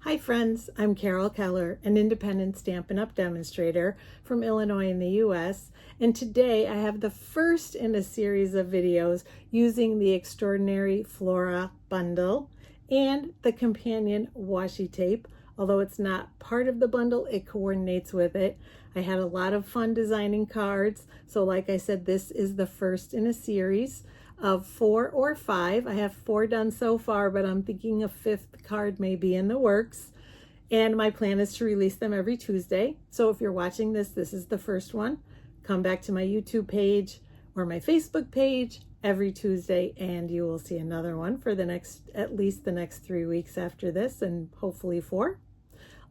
Hi friends, I'm Carol Keller, an independent Stampin' Up! Demonstrator from Illinois in the US, and today I have the first in a series of videos using the Extraordinary Flora bundle and the companion washi tape. Although it's not part of the bundle, it coordinates with it. I had a lot of fun designing cards, so like I said, this is the first in a series of 4 or 5. I have 4 done so far, but I'm thinking a 5th card may be in the works. And my plan is to release them every Tuesday. So if you're watching this, this is the first one. Come back to my YouTube page or my Facebook page every Tuesday and you will see another one for the next, at least the next 3 weeks after this, and hopefully 4.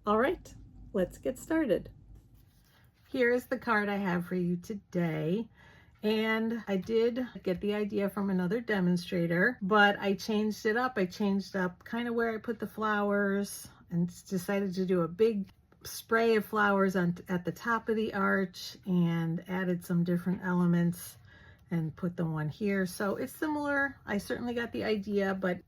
All right, let's get started. Here is the card I have for you today. And I did get the idea from another demonstrator, but I changed it up. I changed up kind of where I put the flowers and decided to do a big spray of flowers at the top of the arch and added some different elements and put the one here. So it's similar. I certainly got the idea, but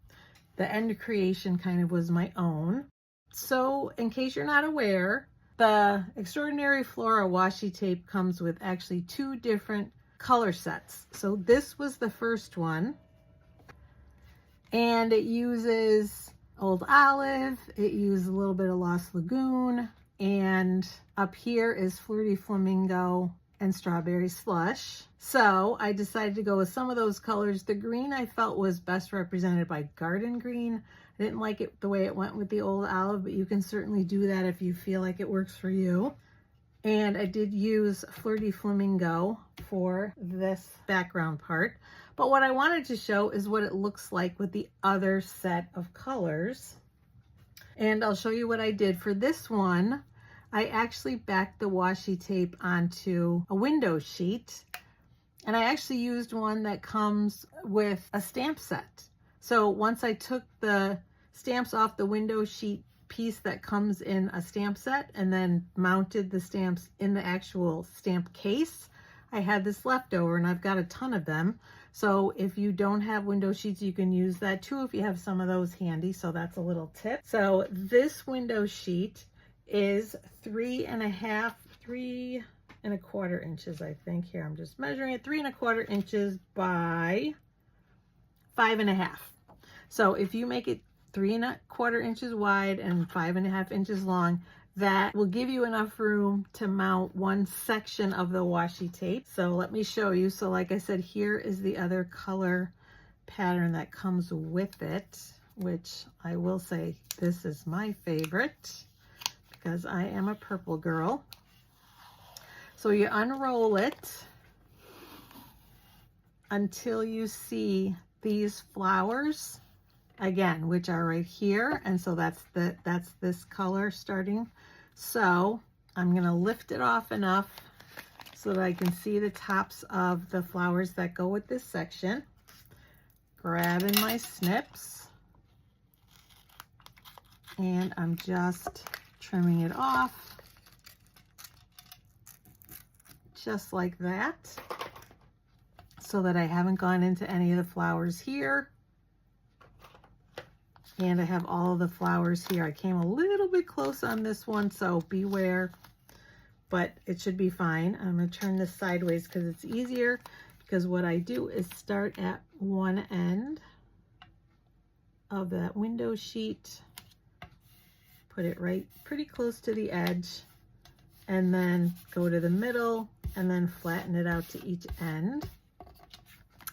the end creation kind of was my own. So in case you're not aware, the Extraordinary Flora washi tape comes with actually 2 different color sets. So this was the first one, and it uses Old Olive, it uses a little bit of Lost Lagoon, and up here is Flirty, Flamingo, and Strawberry Slush. So I decided to go with some of those colors. The green I felt was best represented by Garden Green. I didn't like it the way it went with the Old Olive, but you can certainly do that if you feel like it works for you. And I did use Flirty Flamingo for this background part. But what I wanted to show is what it looks like with the other set of colors. And I'll show you what I did. For this one, I actually backed the washi tape onto a window sheet. And I actually used one that comes with a stamp set. So once I took the stamps off the window sheet piece that comes in a stamp set and then mounted the stamps in the actual stamp case, I had this left over, and I've got a ton of them. So if you don't have window sheets, you can use that too if you have some of those handy. So that's a little tip. So this window sheet is 3 1/4 inches, I think. Here, I'm just measuring it, 3 1/4 inches by 5 1/2. So if you make it 3 1/4 inches wide and 5 1/2 inches long, that will give you enough room to mount one section of the washi tape. So let me show you. So like I said, here is the other color pattern that comes with it, which I will say this is my favorite because I am a purple girl. So you unroll it until you see these flowers again, which are right here, and so that's this color starting. So I'm going to lift it off enough so that I can see the tops of the flowers that go with this section. Grabbing my snips, and I'm just trimming it off just like that, so that I haven't gone into any of the flowers here. And I have all of the flowers here. I came a little bit close on this one, so beware, but it should be fine. I'm going to turn this sideways because it's easier, because what I do is start at one end of that window sheet, put it right pretty close to the edge, and then go to the middle and then flatten it out to each end.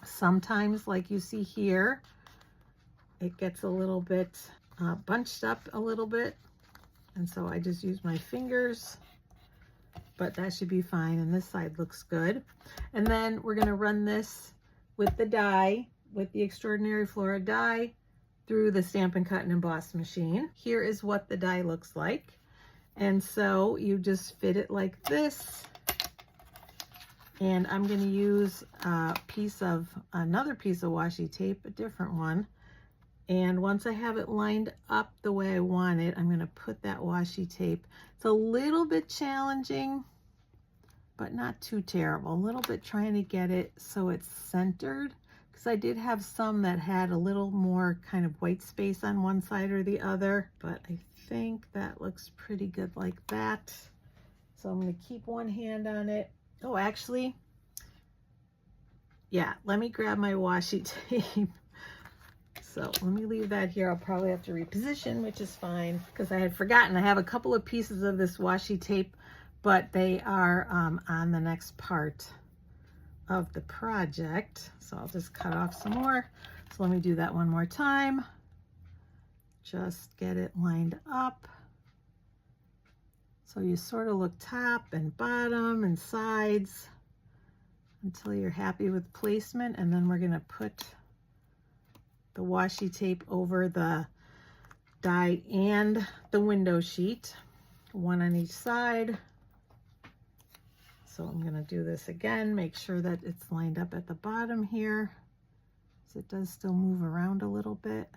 Sometimes, like you see here, it gets a little bit bunched up a little bit, and so I just use my fingers, but that should be fine, and this side looks good. And then we're going to run this with the die, with the Extraordinary Flora die, through the Stampin' Cut and Emboss machine. Here is what the die looks like, and so you just fit it like this. And I'm going to use another piece of washi tape, a different one. And once I have it lined up the way I want it, I'm going to put that washi tape. It's a little bit challenging, but not too terrible. A little bit trying to get it so it's centered, because I did have some that had a little more kind of white space on one side or the other, but I think that looks pretty good like that. So I'm going to keep one hand on it. Oh, actually, yeah, let me grab my washi tape. So let me leave that here. I'll probably have to reposition, which is fine because I had forgotten. I have a couple of pieces of this washi tape, but they are on the next part of the project. So I'll just cut off some more. So let me do that one more time. Just get it lined up. So you sort of look top and bottom and sides until you're happy with placement. And then we're going to put the washi tape over the die and the window sheet, one on each side. So I'm going to do this again, make sure that it's lined up at the bottom here, so it does still move around a little bit.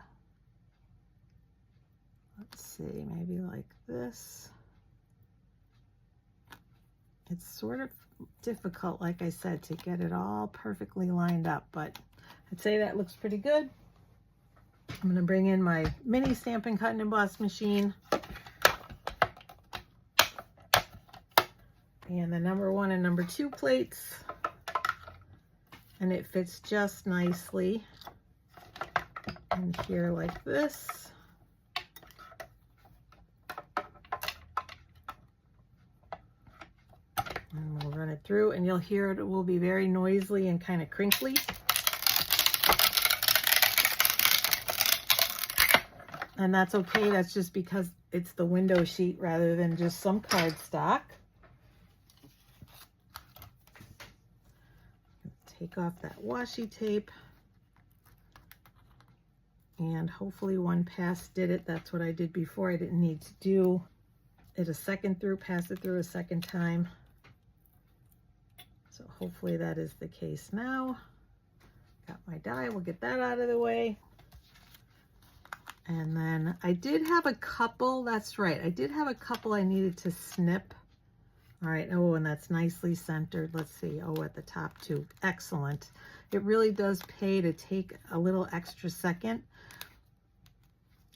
Let's see, maybe like this. It's sort of difficult, like I said, to get it all perfectly lined up, but I'd say that looks pretty good. I'm going to bring in my mini Stampin' Cut and Emboss machine. And the number 1 and number 2 plates. And it fits just nicely in here like this. And we'll run it through, and you'll hear it will be very noisy and kind of crinkly. And that's okay, that's just because it's the window sheet rather than just some cardstock. Take off that washi tape. And hopefully one pass did it. That's what I did before. I didn't need to do it a second through, pass it through a second time. So hopefully that is the case now. Got my die, we'll get that out of the way. And then I did have a couple, that's right, I did have a couple I needed to snip. All right, oh, and that's nicely centered. Let's see, oh, at the top too, excellent. It really does pay to take a little extra second.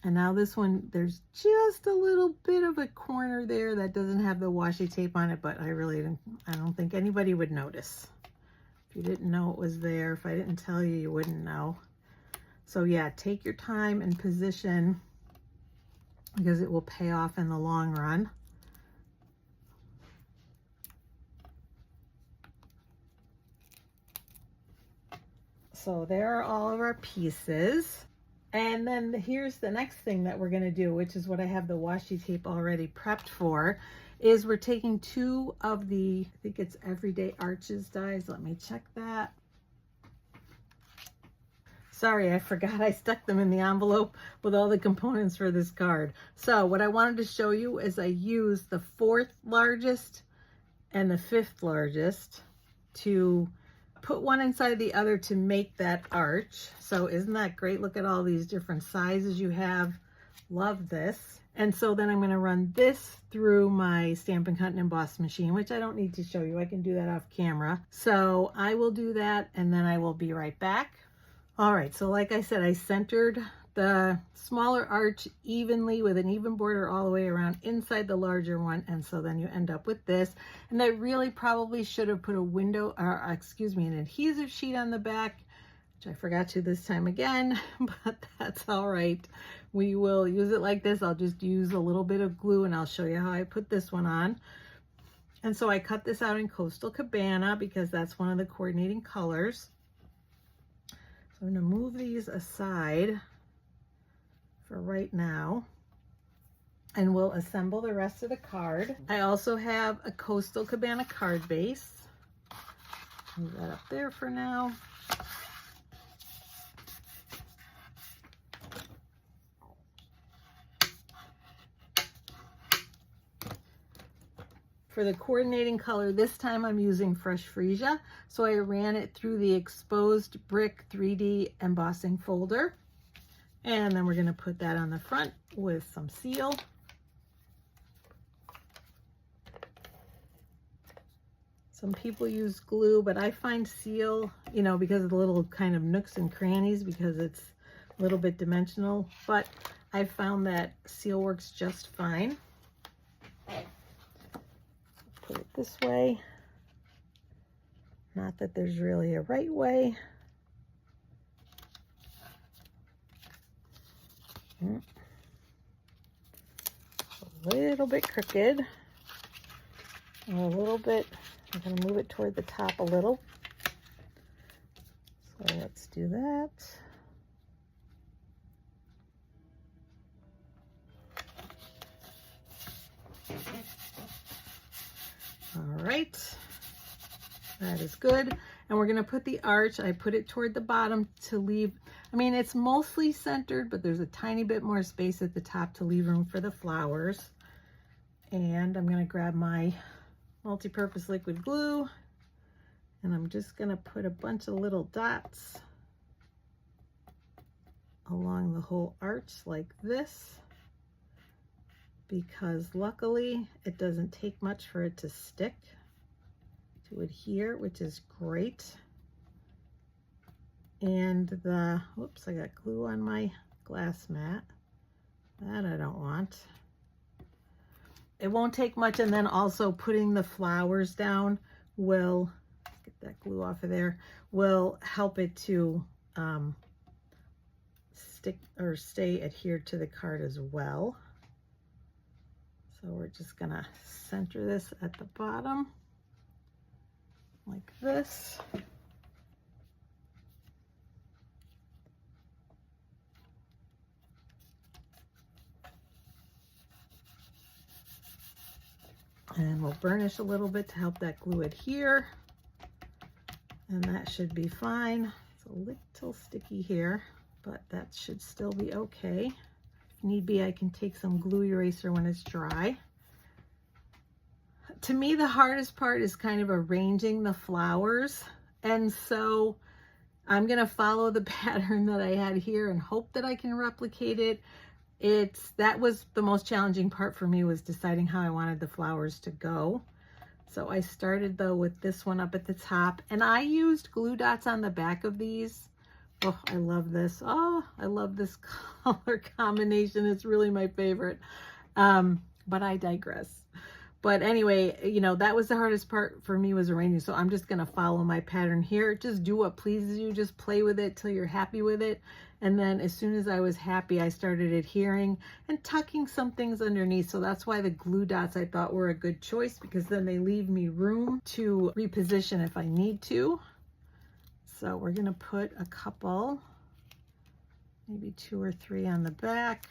And now this one, there's just a little bit of a corner there that doesn't have the washi tape on it, but I don't think anybody would notice. If you didn't know it was there, if I didn't tell you, you wouldn't know. So yeah, take your time and position because it will pay off in the long run. So there are all of our pieces. And then here's the next thing that we're going to do, which is what I have the washi tape already prepped for, is we're taking 2 of the, I think it's Everyday Arches dies. Let me check that. Sorry, I forgot I stuck them in the envelope with all the components for this card. So what I wanted to show you is I used the 4th largest and the 5th largest to put one inside the other to make that arch. So isn't that great? Look at all these different sizes you have. Love this. And so then I'm going to run this through my Stampin' Cut and Emboss machine, which I don't need to show you. I can do that off camera. So I will do that and then I will be right back. All right, so like I said, I centered the smaller arch evenly with an even border all the way around inside the larger one, and so then you end up with this. And I really probably should have put a an adhesive sheet on the back, which I forgot to this time again, but that's all right. We will use it like this. I'll just use a little bit of glue and I'll show you how I put this one on. And so I cut this out in Coastal Cabana because that's one of the coordinating colors. So I'm going to move these aside for right now, and we'll assemble the rest of the card. I also have a Coastal Cabana card base. Move that up there for now. For the coordinating color, this time I'm using Fresh Freesia. So I ran it through the exposed brick 3D embossing folder. And then we're going to put that on the front with some seal. Some people use glue, but I find seal, you know, because of the little kind of nooks and crannies, because it's a little bit dimensional, but I found that seal works just fine. Put it this way. Not that there's really a right way. A little bit crooked. And a little bit, I'm going to move it toward the top a little. So let's do that. All right, that is good. And we're going to put the arch, I put it toward the bottom to leave, I mean, it's mostly centered, but there's a tiny bit more space at the top to leave room for the flowers. And I'm going to grab my multi-purpose liquid glue, and I'm just going to put a bunch of little dots along the whole arch like this, because luckily it doesn't take much for it to stick, to adhere, which is great. And the, whoops, I got glue on my glass mat. That I don't want. It won't take much, and then also putting the flowers down will, get that glue off of there, will help it to stick or stay adhered to the card as well. So we're just gonna center this at the bottom like this. And we'll burnish a little bit to help that glue adhere. And that should be fine. It's a little sticky here, but that should still be okay. If need be, I can take some glue eraser when it's dry. To me, the hardest part is kind of arranging the flowers. And so I'm gonna follow the pattern that I had here and hope that I can replicate it. That was the most challenging part for me, was deciding how I wanted the flowers to go. So I started though with this one up at the top, and I used glue dots on the back of these. Oh, I love this. Oh, I love this color combination. It's really my favorite. But I digress. But anyway, you know, that was the hardest part for me, was arranging. So I'm just gonna follow my pattern here. Just do what pleases you. Just play with it till you're happy with it. And then as soon as I was happy, I started adhering and tucking some things underneath. So that's why the glue dots I thought were a good choice, because then they leave me room to reposition if I need to. So we're gonna put a couple, maybe 2 or 3 on the back.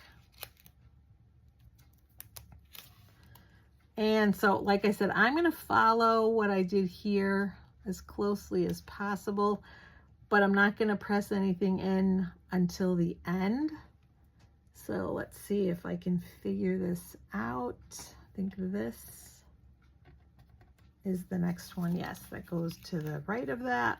And so, like I said, I'm going to follow what I did here as closely as possible, but I'm not going to press anything in until the end. So let's see if I can figure this out. I think this is the next one. Yes, that goes to the right of that.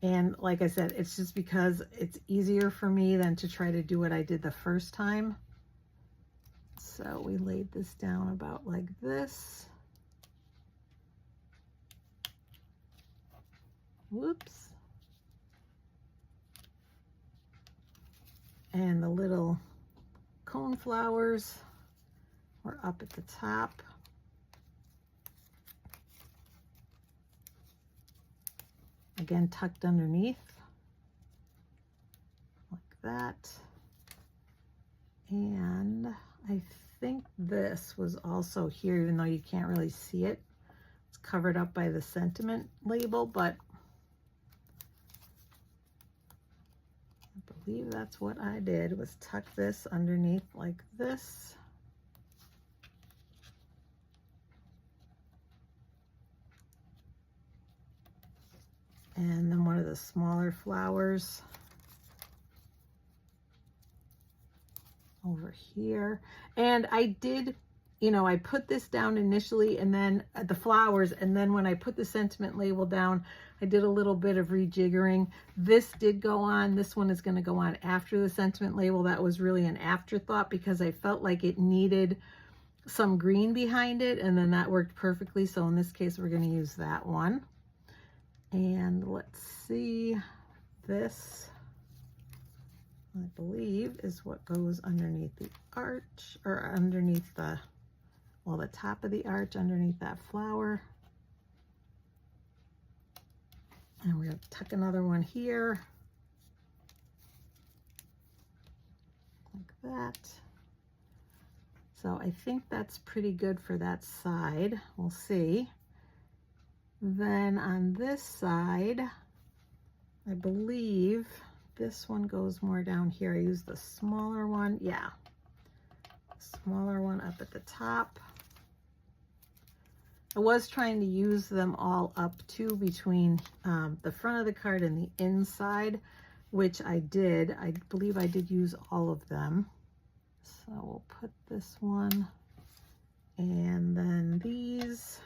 And like I said, it's just because it's easier for me than to try to do what I did the first time. So we laid this down about like this. Whoops. And the little cone flowers were up at the top. Again, tucked underneath like that. And I think this was also here, even though you can't really see it. It's covered up by the sentiment label, but I believe that's what I did, was tuck this underneath like this. And then one of the smaller flowers over here. And I did, you know, I put this down initially, and then the flowers, and then when I put the sentiment label down, I did a little bit of rejiggering. This did go on. This one is going to go on after the sentiment label. That was really an afterthought, because I felt like it needed some green behind it, and then that worked perfectly. So in this case, we're going to use that one. And let's see, this, I believe, is what goes underneath the arch, or underneath the, well, the top of the arch, underneath that flower. And we're going to tuck another one here, like that. So I think that's pretty good for that side. We'll see. Then on this side, I believe this one goes more down here. I use the smaller one. Yeah, smaller one up at the top. I was trying to use them all up too, between the front of the card and the inside, which I did. I believe I did use all of them. So we'll put this one, and then these.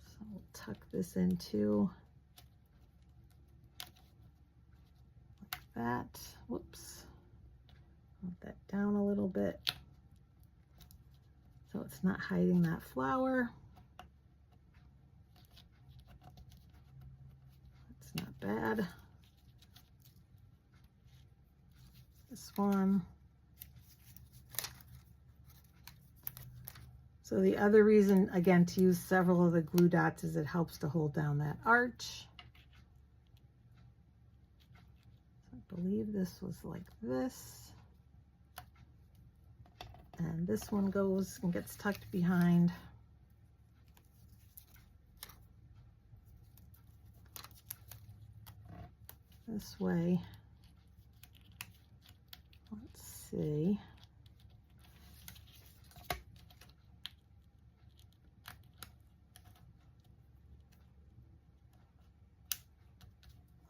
So we'll tuck this in too. Like that. Whoops. Move that down a little bit so it's not hiding that flower. Not bad. This one. So the other reason, again, to use several of the glue dots is it helps to hold down that arch. I believe this was like this. And this one goes and gets tucked behind. This way. Let's see.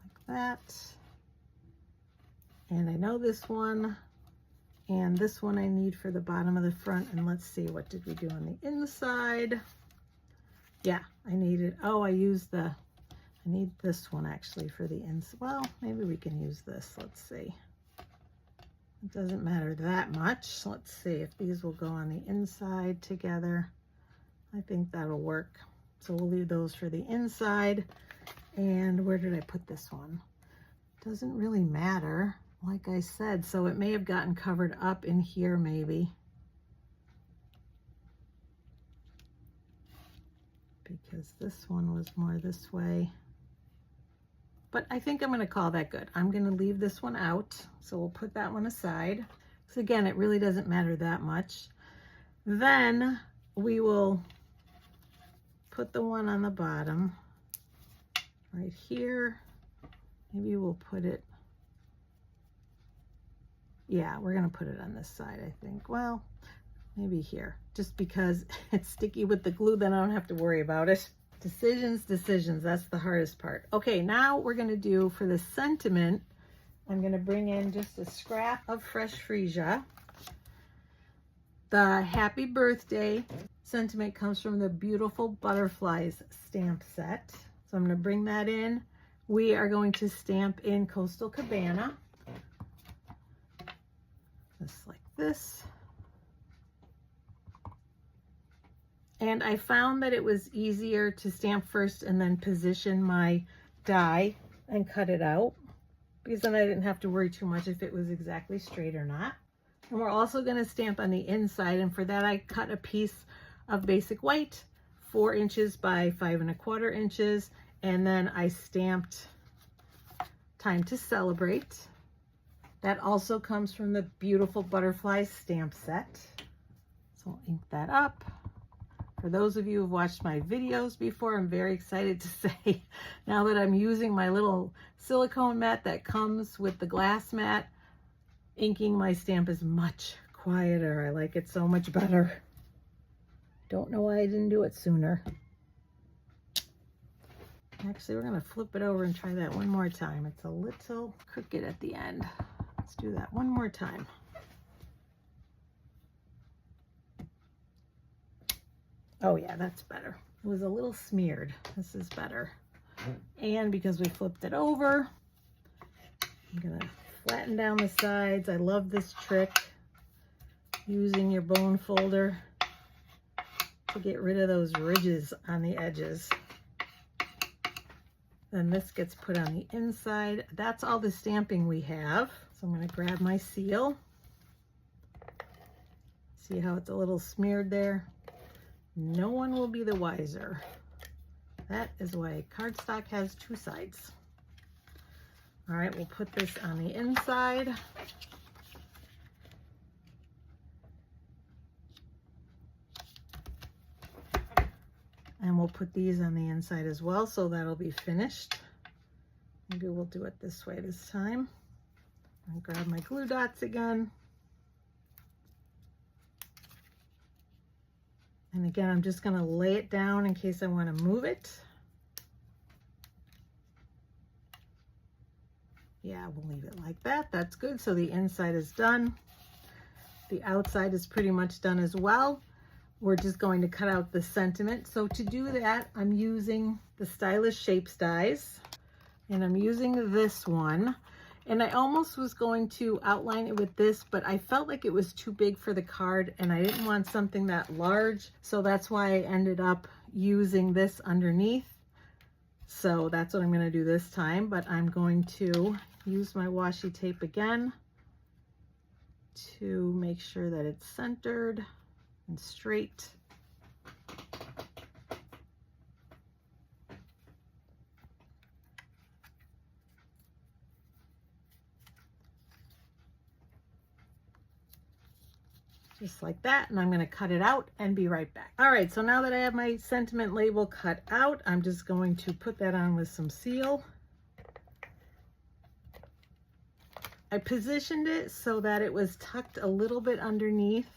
Like that. And I know this one and this one I need for the bottom of the front. And let's see, what did we do on the inside? Yeah, I needed, oh, I used the, I need this one actually for the inside. Well, maybe we can use this. Let's see. It doesn't matter that much. Let's see if these will go on the inside together. I think that'll work. So we'll leave those for the inside. And where did I put this one? Doesn't really matter, like I said. So it may have gotten covered up in here maybe. Because this one was more this way. But I think I'm going to call that good. I'm going to leave this one out. So we'll put that one aside. So again, it really doesn't matter that much. Then we will put the one on the bottom right here. Maybe we'll put it, yeah, we're going to put it on this side, I think. Well, maybe here, just because it's sticky with the glue, then I don't have to worry about it. Decisions, that's the hardest part. Okay, now we're going to do, for the sentiment, I'm going to bring in just a scrap of fresh Freesia. The happy birthday sentiment comes from the Beautiful Butterflies stamp set. So I'm going to bring that in. We are going to stamp in Coastal Cabana. Just like this. And I found that it was easier to stamp first and then position my die and cut it out, because then I didn't have to worry too much if it was exactly straight or not. And we're also going to stamp on the inside, and for that I cut a piece of basic white, 4 inches by 5 1/4 inches, and then I stamped Time to Celebrate. That also comes from the Beautiful Butterflies stamp set. So I'll ink that up. For those of you who've watched my videos before, I'm very excited to say, now that I'm using my little silicone mat that comes with the glass mat, inking my stamp is much quieter. I like it so much better. Don't know why I didn't do it sooner. Actually, we're going to flip it over and try that one more time. It's a little crooked at the end. Let's do that one more time. Oh yeah, that's better. It was a little smeared. This is better. And because we flipped it over, I'm gonna flatten down the sides. I love this trick, using your bone folder to get rid of those ridges on the edges. Then this gets put on the inside. That's all the stamping we have. So I'm gonna grab my seal. See how it's a little smeared there? No one will be the wiser. That is why cardstock has two sides. All right, we'll put this on the inside. And we'll put these on the inside as well, so that'll be finished. Maybe we'll do it this way this time. I'll grab my glue dots again. And again, I'm just gonna lay it down in case I wanna move it. Yeah, we'll leave it like that. That's good. So the inside is done. The outside is pretty much done as well. We're just going to cut out the sentiment. So to do that, I'm using the Stylish Shapes dies, and I'm using this one. And I almost was going to outline it with this, but I felt like it was too big for the card and I didn't want something that large. So that's why I ended up using this underneath. So that's what I'm going to do this time, but I'm going to use my washi tape again to make sure that it's centered and straight. Just like that, and I'm going to cut it out and be right back. All right, so now that I have my sentiment label cut out, I'm just going to put that on with some seal. I positioned it so that it was tucked a little bit underneath.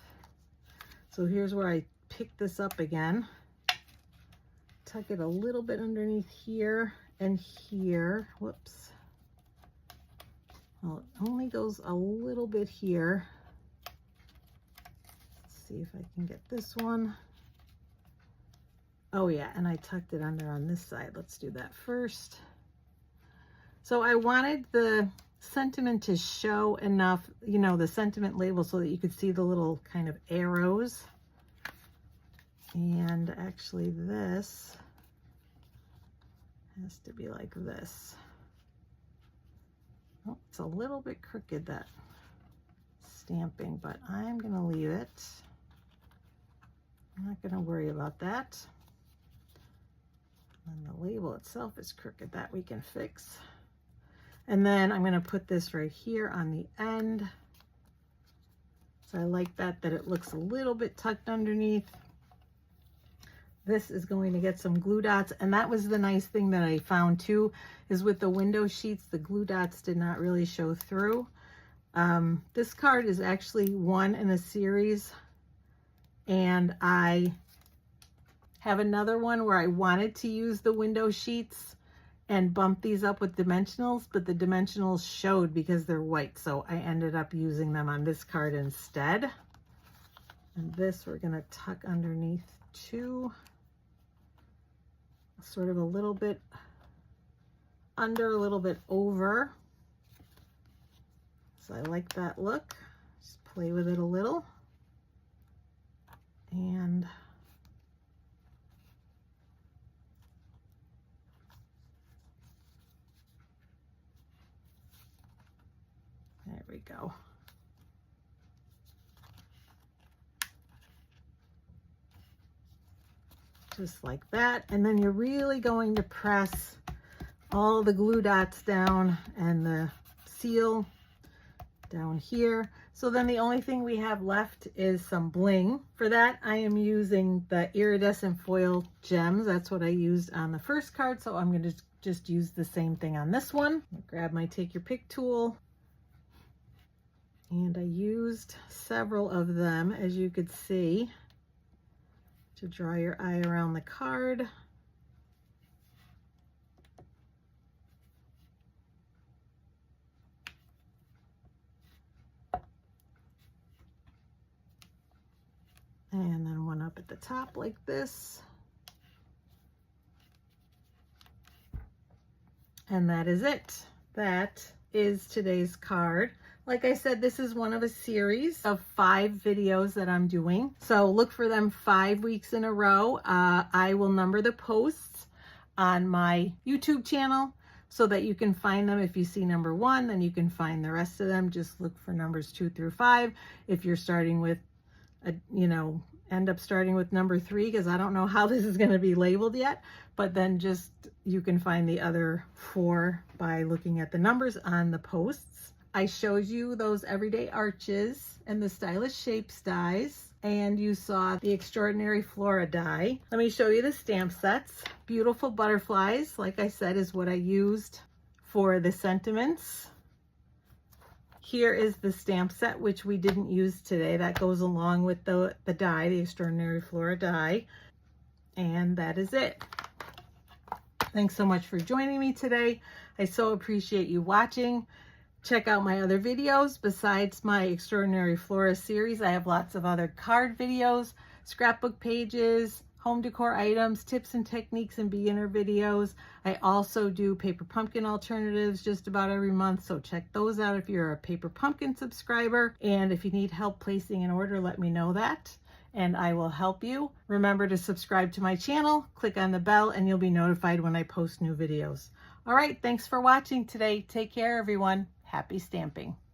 So here's where I pick this up again. Tuck it a little bit underneath here and here. Whoops. Well, it only goes a little bit here. Let's see if I can get this one. Oh yeah, and I tucked it under on this side. Let's do that first. So I wanted the sentiment to show enough, you know, the sentiment label so that you could see the little kind of arrows. And actually this has to be like this. Oh, it's a little bit crooked, that stamping, but I'm gonna leave it. I'm not gonna worry about that. And the label itself is crooked, that we can fix. And then I'm going to put this right here on the end. So I like that it looks a little bit tucked underneath. This is going to get some glue dots. And that was the nice thing that I found too, is with the window sheets, the glue dots did not really show through. This card is actually one in a series. And I have another one where I wanted to use the window sheets and bump these up with dimensionals, but the dimensionals showed because they're white, so I ended up using them on this card instead. And this we're gonna tuck underneath too, sort of a little bit under, a little bit over. So I like that look. Just play with it a little. And there we go. Just like that. And then you're really going to press all the glue dots down and the seal down here. So then the only thing we have left is some bling. For that, I am using the iridescent foil gems. That's what I used on the first card. So I'm going to just use the same thing on this one. I'll grab my take your pick tool. And I used several of them, as you could see, to draw your eye around the card. And then one up at the top like this. And that is it. That is today's card. Like I said, this is one of a series of 5 videos that I'm doing. So look for them 5 weeks in a row. I will number the posts on my YouTube channel so that you can find them. If you see number 1, then you can find the rest of them. Just look for numbers 2 through 5. If you're starting with, end up starting with number 3, because I don't know how this is going to be labeled yet, but then just you can find the other 4 by looking at the numbers on the posts. I showed you those everyday arches and the stylish shapes dies, and you saw the extraordinary Flora die. Let me show you the stamp sets. Beautiful butterflies, like I said, is what I used for the sentiments. Here is the stamp set, which we didn't use today. That goes along with the die, the extraordinary Flora die. And that is it. Thanks so much for joining me today. I so appreciate you watching. Check out my other videos. Besides my Extraordinary Flora series, I have lots of other card videos, scrapbook pages, home decor items, tips and techniques, and beginner videos. I also do paper pumpkin alternatives just about every month, so check those out if you're a paper pumpkin subscriber. And if you need help placing an order, let me know that, and I will help you. Remember to subscribe to my channel, click on the bell, and you'll be notified when I post new videos. All right, thanks for watching today. Take care, everyone. Happy stamping.